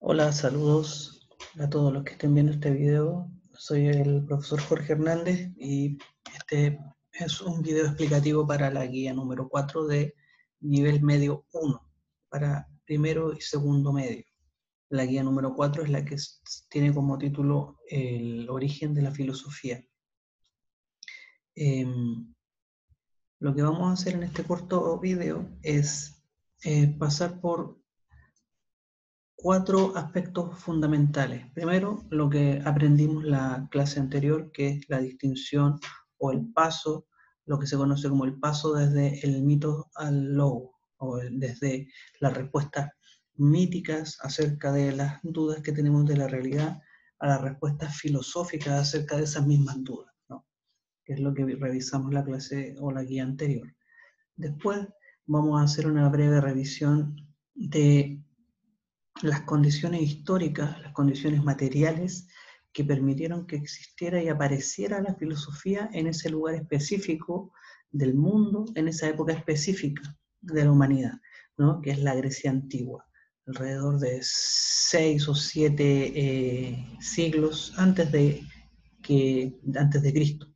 Hola, saludos a todos los que estén viendo este video. Soy el profesor Jorge Hernández y este es un video explicativo para la guía número 4 de nivel medio 1, para primero y segundo medio. La guía número 4 es la que tiene como título el origen de la filosofía. Lo que vamos a hacer en este corto video es pasar por 4 aspectos fundamentales. Primero, lo que aprendimos la clase anterior, que es la distinción o el paso, lo que se conoce como el paso desde el mito al logo, o desde las respuestas míticas acerca de las dudas que tenemos de la realidad, a las respuestas filosóficas acerca de esas mismas dudas, ¿no? Que es lo que revisamos la clase o la guía anterior. Después vamos a hacer una breve revisión de las condiciones históricas, las condiciones materiales que permitieron que existiera y apareciera la filosofía en ese lugar específico del mundo, en esa época específica de la humanidad, ¿no? Que es la Grecia antigua, alrededor de 6 o 7 siglos antes de Cristo.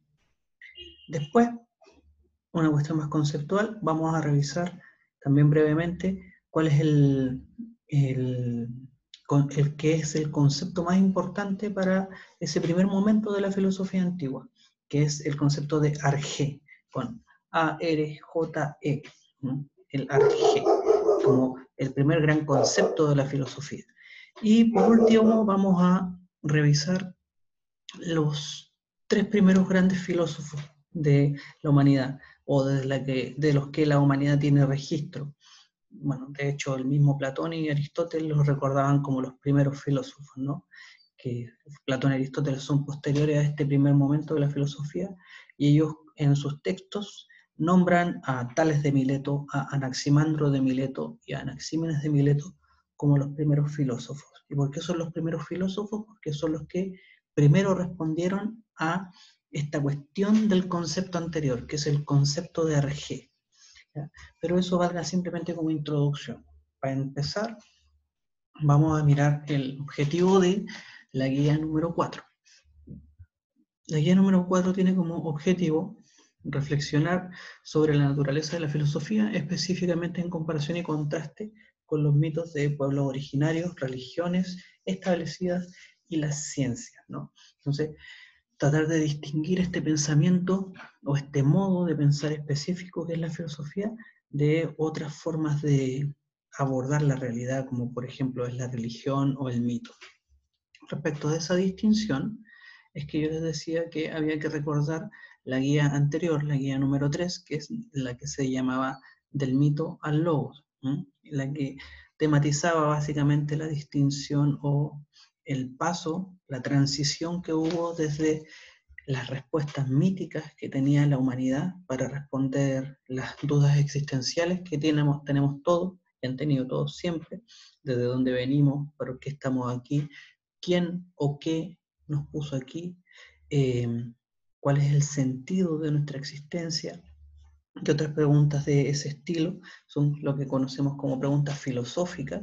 Después, una cuestión más conceptual, vamos a revisar también brevemente cuál es el que es el concepto más importante para ese primer momento de la filosofía antigua, que es el concepto de arjé, con A-R-J-E, ¿no? El arjé, como el primer gran concepto de la filosofía. Y por último vamos a revisar los 3 primeros grandes filósofos de la humanidad, o de los que la humanidad tiene registro. Bueno, de hecho, el mismo Platón y Aristóteles los recordaban como los primeros filósofos, ¿no? Que Platón y Aristóteles son posteriores a este primer momento de la filosofía, y ellos en sus textos nombran a Tales de Mileto, a Anaximandro de Mileto y a Anaxímenes de Mileto como los primeros filósofos. ¿Y por qué son los primeros filósofos? Porque son los que primero respondieron a esta cuestión del concepto anterior, que es el concepto de arjé. ¿Ya? Pero eso valga simplemente como introducción. Para empezar, vamos a mirar el objetivo de la guía número 4. La guía número 4 tiene como objetivo reflexionar sobre la naturaleza de la filosofía, específicamente en comparación y contraste con los mitos de pueblos originarios, religiones establecidas y las ciencias, ¿no? Entonces, tratar de distinguir este pensamiento o este modo de pensar específico que es la filosofía de otras formas de abordar la realidad, como por ejemplo es la religión o el mito. Respecto de esa distinción, es que yo les decía que había que recordar la guía anterior, la guía número 3, que es la que se llamaba Del mito al logos, la que tematizaba básicamente la distinción o el paso, la transición que hubo desde las respuestas míticas que tenía la humanidad para responder las dudas existenciales que tenemos todos, que han tenido todos siempre, desde dónde venimos, por qué estamos aquí, quién o qué nos puso aquí, cuál es el sentido de nuestra existencia, que otras preguntas de ese estilo son lo que conocemos como preguntas filosóficas.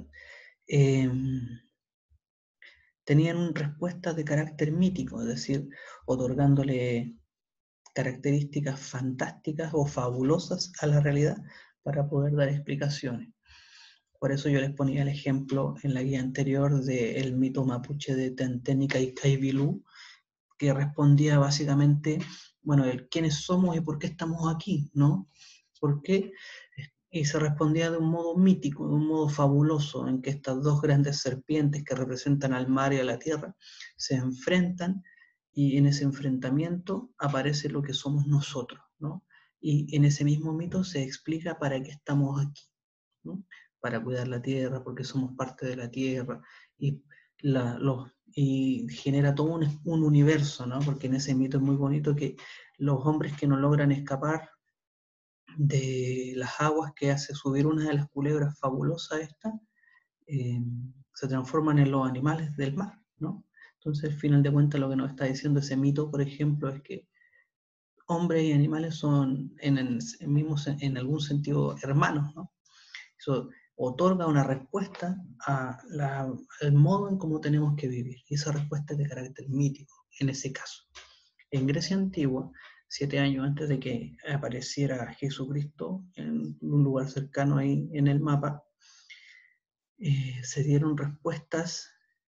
Tenían respuestas de carácter mítico, es decir, otorgándole características fantásticas o fabulosas a la realidad para poder dar explicaciones. Por eso yo les ponía el ejemplo en la guía anterior del mito mapuche de Tenténica y Caibilú, que respondía básicamente, bueno, el quiénes somos y por qué estamos aquí, ¿no? ¿Por qué? Y se respondía de un modo mítico, de un modo fabuloso, en que estas dos grandes serpientes que representan al mar y a la tierra se enfrentan, y en ese enfrentamiento aparece lo que somos nosotros, ¿no? Y en ese mismo mito se explica para qué estamos aquí, ¿no? Para cuidar la tierra, porque somos parte de la tierra, y, y genera todo un universo, ¿no? Porque en ese mito es muy bonito que los hombres que no logran escapar de las aguas que hace subir una de las culebras fabulosas estas, se transforman en los animales del mar, ¿no? Entonces, al final de cuentas, lo que nos está diciendo ese mito, por ejemplo, es que hombres y animales son en algún sentido hermanos, ¿no? Eso otorga una respuesta al modo en cómo tenemos que vivir. Y esa respuesta es de carácter mítico, en ese caso. En Grecia antigua, 7 años antes de que apareciera Jesucristo en un lugar cercano ahí en el mapa, se dieron respuestas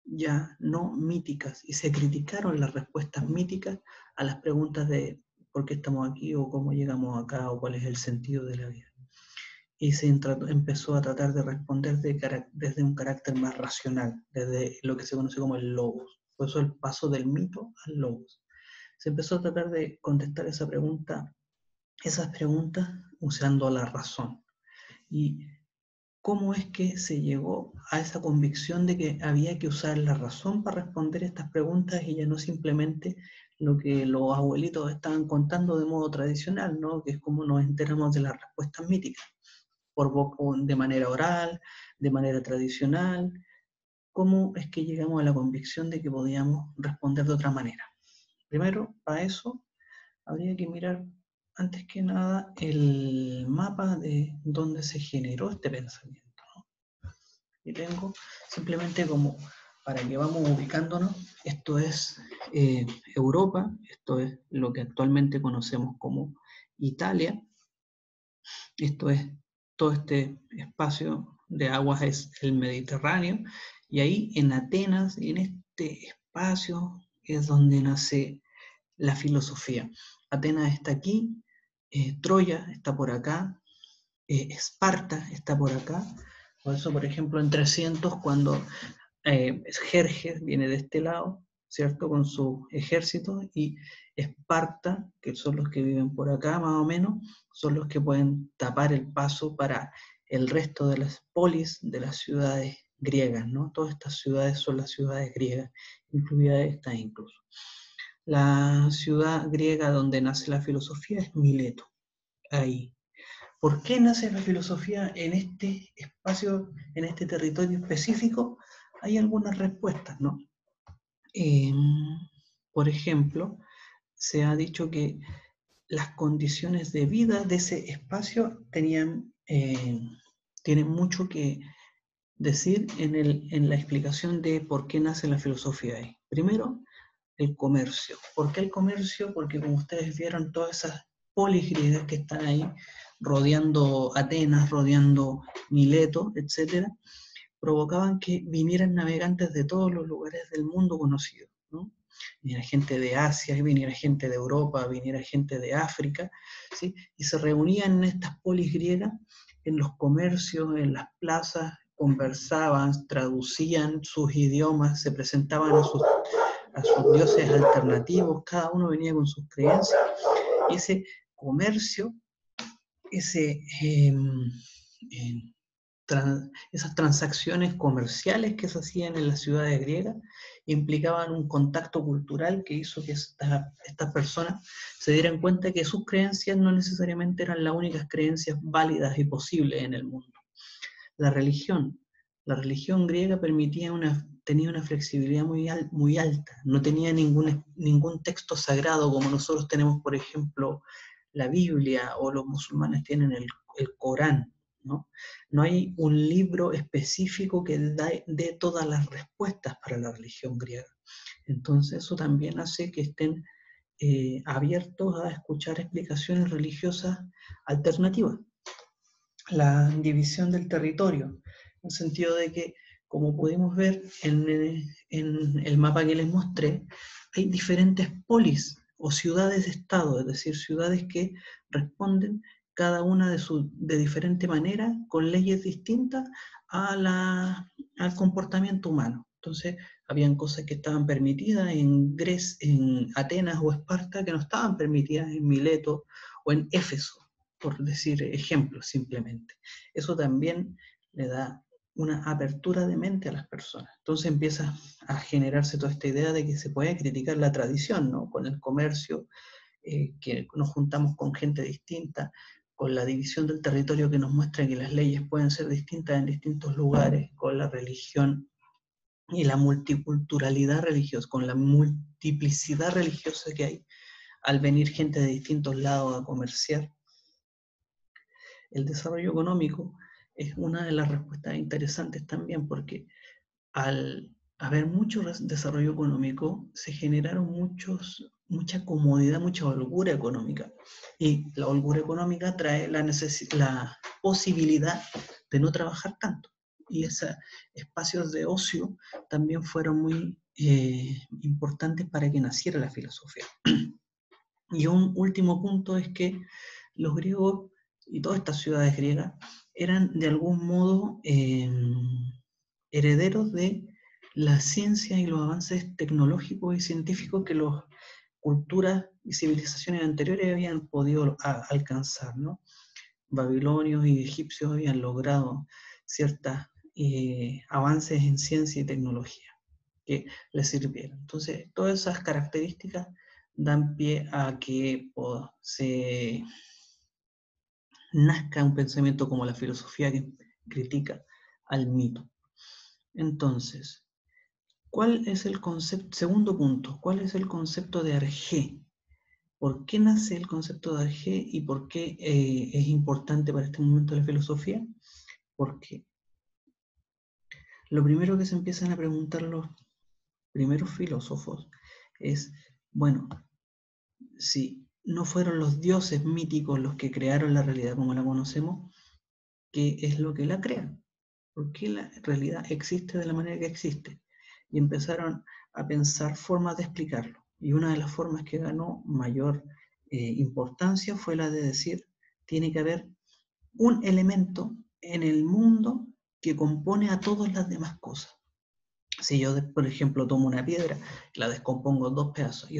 ya no míticas y se criticaron las respuestas míticas a las preguntas de por qué estamos aquí o cómo llegamos acá o cuál es el sentido de la vida. Y se empezó a tratar de responder desde un carácter más racional, desde lo que se conoce como el logos. Por eso el paso del mito al logos. Se empezó a tratar de contestar esas preguntas usando la razón. Y cómo es que se llegó a esa convicción de que había que usar la razón para responder estas preguntas y ya no simplemente lo que los abuelitos estaban contando de modo tradicional, ¿no? Que es como nos enteramos de las respuestas míticas, de manera oral, de manera tradicional. ¿Cómo es que llegamos a la convicción de que podíamos responder de otra manera? Primero, para eso, habría que mirar, antes que nada, el mapa de dónde se generó este pensamiento. Y tengo simplemente como para que vamos ubicándonos, esto es Europa, esto es lo que actualmente conocemos como Italia, esto es todo este espacio de aguas es el Mediterráneo, y ahí en Atenas, en este espacio, es donde nace la filosofía. Atenas está aquí, Troya está por acá, Esparta está por acá. Por eso, por ejemplo, en 300, cuando Jerjes viene de este lado, ¿cierto? Con su ejército, y Esparta, que son los que viven por acá más o menos, son los que pueden tapar el paso para el resto de las polis de las ciudades griegas, ¿no? Todas estas ciudades son las ciudades griegas, incluida esta incluso. La ciudad griega donde nace la filosofía es Mileto, ahí. ¿Por qué nace la filosofía en este espacio, en este territorio específico? Hay algunas respuestas, ¿no? Por ejemplo, se ha dicho que las condiciones de vida de ese espacio tienen mucho que decir en la explicación de por qué nace la filosofía ahí. Primero, el comercio. ¿Por qué el comercio? Porque como ustedes vieron, todas esas polis griegas que están ahí rodeando Atenas, rodeando Mileto, etc., provocaban que vinieran navegantes de todos los lugares del mundo conocido, ¿no? Viniera gente de Asia, viniera gente de Europa, viniera gente de África, ¿sí? Y se reunían en estas polis griegas, en los comercios, en las plazas, conversaban, traducían sus idiomas, se presentaban a sus dioses alternativos, cada uno venía con sus creencias, y ese comercio, esas transacciones comerciales que se hacían en las ciudades griegas implicaban un contacto cultural que hizo que estas personas se dieran cuenta que sus creencias no necesariamente eran las únicas creencias válidas y posibles en el mundo. La religión griega tenía una flexibilidad muy alta, no tenía ningún texto sagrado como nosotros tenemos, por ejemplo, la Biblia, o los musulmanes tienen el Corán, ¿no? No hay un libro específico que dé todas las respuestas para la religión griega. Entonces eso también hace que estén abiertos a escuchar explicaciones religiosas alternativas. La división del territorio, en el sentido de que, como pudimos ver en el mapa que les mostré, hay diferentes polis o ciudades-estado, es decir, ciudades que responden cada una de diferente manera, con leyes distintas al comportamiento humano. Entonces, habían cosas que estaban permitidas en Atenas o Esparta que no estaban permitidas en Mileto o en Éfeso, por decir ejemplos simplemente. Eso también le da una apertura de mente a las personas. Entonces empieza a generarse toda esta idea de que se puede criticar la tradición, ¿no? Con el comercio, que nos juntamos con gente distinta, con la división del territorio que nos muestra que las leyes pueden ser distintas en distintos lugares, con la religión y la multiculturalidad religiosa, con la multiplicidad religiosa que hay al venir gente de distintos lados a comerciar. El desarrollo económico es una de las respuestas interesantes también, porque al haber mucho desarrollo económico, se generaron mucha comodidad, mucha holgura económica. Y la holgura económica trae la posibilidad de no trabajar tanto. Y esos espacios de ocio también fueron muy importantes para que naciera la filosofía. Y un último punto es que los griegos y todas estas ciudades griegas eran de algún modo herederos de la ciencia y los avances tecnológicos y científicos que las culturas y civilizaciones anteriores habían podido alcanzar, ¿no? Babilonios y egipcios habían logrado ciertos avances en ciencia y tecnología que les sirvieron. Entonces, todas esas características dan pie a que se nazca un pensamiento como la filosofía que critica al mito. Entonces, ¿cuál es el concepto? Segundo punto, ¿cuál es el concepto de arjé? ¿Por qué nace el concepto de arjé y por qué es importante para este momento de la filosofía? Porque lo primero que se empiezan a preguntar los primeros filósofos es, bueno, si no fueron los dioses míticos los que crearon la realidad como la conocemos, ¿qué es lo que la crea? ¿Por qué la realidad existe de la manera que existe? Y empezaron a pensar formas de explicarlo. Y una de las formas que ganó mayor importancia fue la de decir, tiene que haber un elemento en el mundo que compone a todas las demás cosas. Si yo, por ejemplo, tomo una piedra, la descompongo en dos pedazos, y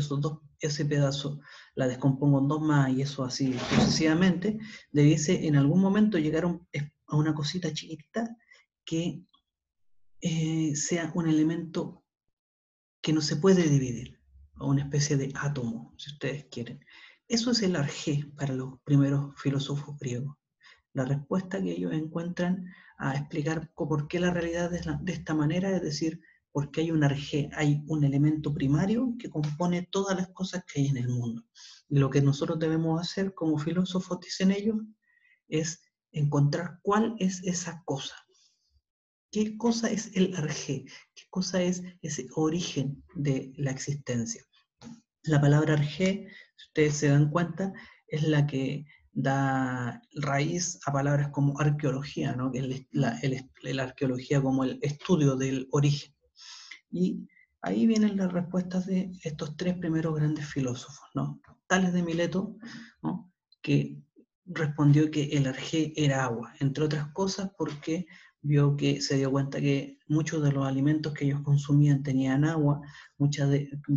ese pedazo la descompongo en dos más, y eso así sucesivamente, debiese en algún momento llegar a una cosita chiquitita que sea un elemento que no se puede dividir, o una especie de átomo, si ustedes quieren. Eso es el arjé para los primeros filósofos griegos. La respuesta que ellos encuentran a explicar por qué la realidad es de esta manera, es decir, porque hay un arjé, hay un elemento primario que compone todas las cosas que hay en el mundo. Y lo que nosotros debemos hacer como filósofos, dicen ellos, es encontrar cuál es esa cosa. ¿Qué cosa es el arjé? ¿Qué cosa es ese origen de la existencia? La palabra arjé, si ustedes se dan cuenta, es la que da raíz a palabras como arqueología, ¿no? Que es la arqueología como el estudio del origen. Y ahí vienen las respuestas de estos tres primeros grandes filósofos, ¿no? Tales de Mileto, ¿no? Que respondió que el arjé era agua, entre otras cosas porque se dio cuenta que muchos de los alimentos que ellos consumían tenían agua,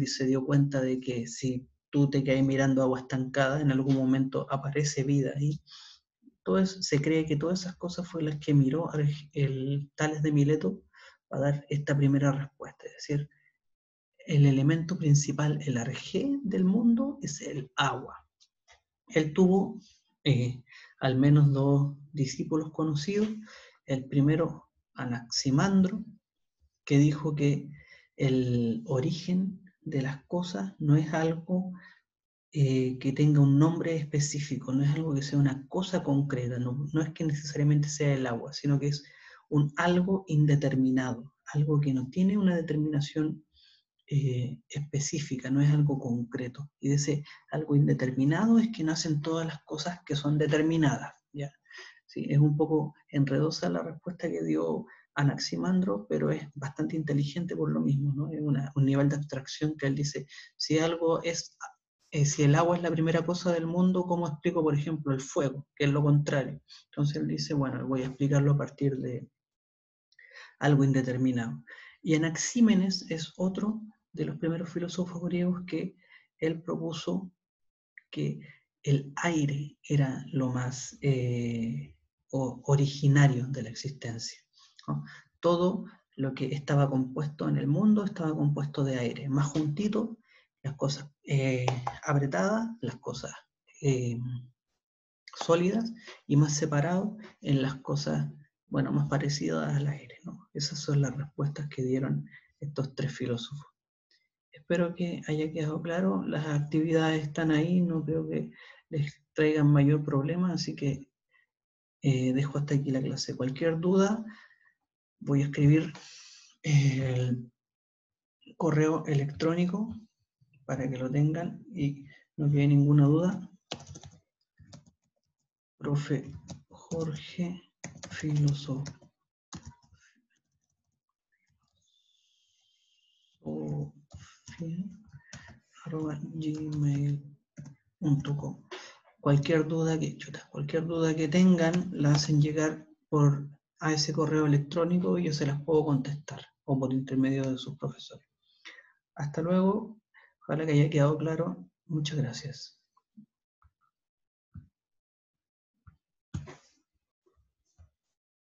se dio cuenta de que si tú te quedas mirando agua estancada, en algún momento aparece vida ahí. Se cree que todas esas cosas fue las que miró el Tales de Mileto para dar esta primera respuesta, es decir, el elemento principal, el arjé del mundo, es el agua. Él tuvo al menos dos discípulos conocidos. El primero, Anaximandro, que dijo que el origen de las cosas no es algo que tenga un nombre específico, no es algo que sea una cosa concreta, no es que necesariamente sea el agua, sino que es un algo indeterminado, algo que no tiene una determinación específica, no es algo concreto. Y de ese algo indeterminado es que nacen todas las cosas que son determinadas. ¿Ya? Sí, es un poco enredosa la respuesta que dio Anaximandro, pero es bastante inteligente por lo mismo, ¿no? Es un nivel de abstracción que él dice, si si el agua es la primera cosa del mundo, ¿cómo explico, por ejemplo, el fuego, que es lo contrario? Entonces él dice, bueno, voy a explicarlo a partir de algo indeterminado. Y Anaxímenes es otro de los primeros filósofos griegos que él propuso que el aire era lo más originario de la existencia, ¿no? Todo lo que estaba compuesto en el mundo estaba compuesto de aire. Más juntito, las cosas apretadas, las cosas sólidas, y más separado en las cosas, bueno, más parecidas al aire, ¿no? Esas son las respuestas que dieron estos tres filósofos. Espero que haya quedado claro, las actividades están ahí, no creo que les traigan mayor problema, así que dejo hasta aquí la clase. Cualquier duda, voy a escribir el correo electrónico para que lo tengan y no quede ninguna duda. Profe Jorge Filosofía @gmail.com. Cualquier duda que tengan, la hacen llegar a ese correo electrónico y yo se las puedo contestar, o por intermedio de sus profesores. Hasta luego, ojalá que haya quedado claro. Muchas gracias.